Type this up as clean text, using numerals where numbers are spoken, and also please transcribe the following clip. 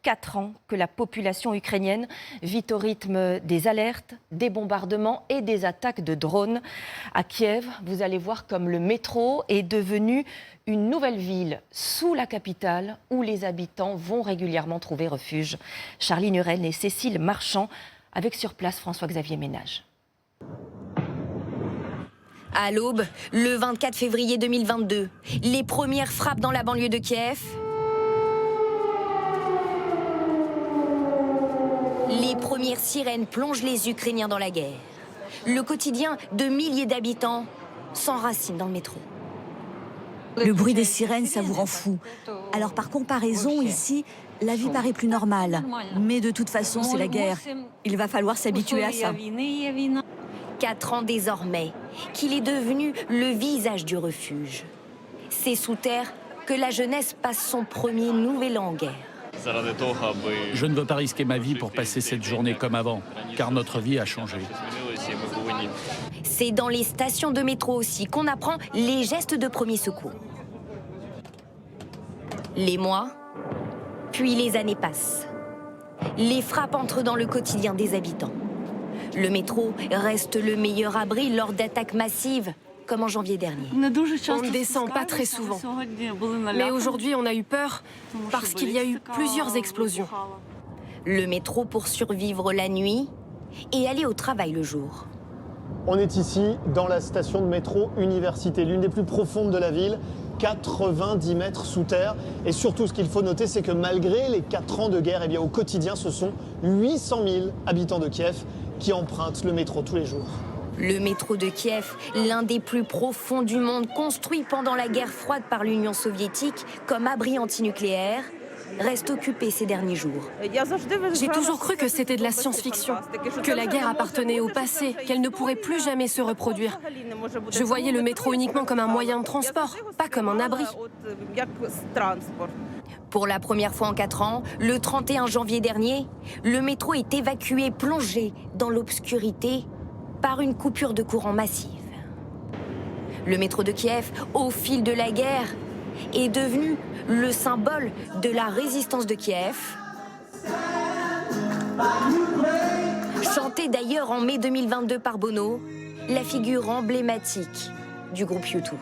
4 ans que la population ukrainienne vit au rythme des alertes, des bombardements et des attaques de drones. À Kiev, vous allez voir comme le métro est devenu une nouvelle ville sous la capitale où les habitants vont régulièrement trouver refuge. Charlie Nurel et Cécile Marchand avec sur place François-Xavier Ménage. À l'aube, le 24 février 2022, les premières frappes dans la banlieue de Kiev. Les premières sirènes plongent les Ukrainiens dans la guerre. Le quotidien de milliers d'habitants s'enracine dans le métro. Le bruit des sirènes, ça vous rend fou. Alors par comparaison, ici, la vie paraît plus normale. Mais de toute façon, c'est la guerre. Il va falloir s'habituer à ça. 4 ans désormais, qu'il est devenu le visage du refuge. C'est sous terre que la jeunesse passe son premier nouvel an en guerre. Je ne veux pas risquer ma vie pour passer cette journée comme avant, car notre vie a changé. C'est dans les stations de métro aussi qu'on apprend les gestes de premier secours. Les mois, puis les années passent. Les frappes entrent dans le quotidien des habitants. Le métro reste le meilleur abri lors d'attaques massives, comme en janvier dernier. On ne descend pas très souvent. Mais aujourd'hui, on a eu peur parce qu'il y a eu plusieurs explosions. Le métro pour survivre la nuit et aller au travail le jour. On est ici dans la station de métro Université, l'une des plus profondes de la ville, 90 mètres sous terre. Et surtout, ce qu'il faut noter, c'est que malgré les 4 ans de guerre, eh bien, au quotidien, ce sont 800 000 habitants de Kiev qui empruntent le métro tous les jours. Le métro de Kiev, l'un des plus profonds du monde, construit pendant la guerre froide par l'Union soviétique comme abri antinucléaire, reste occupé ces derniers jours. J'ai toujours cru que c'était de la science-fiction, que la guerre appartenait au passé, qu'elle ne pourrait plus jamais se reproduire. Je voyais le métro uniquement comme un moyen de transport, pas comme un abri. Pour la première fois en 4 ans, le 31 janvier dernier, le métro est évacué, plongé dans l'obscurité par une coupure de courant massive. Le métro de Kiev, au fil de la guerre, est devenu le symbole de la résistance de Kiev. Chanté d'ailleurs en mai 2022 par Bono, la figure emblématique du groupe U2.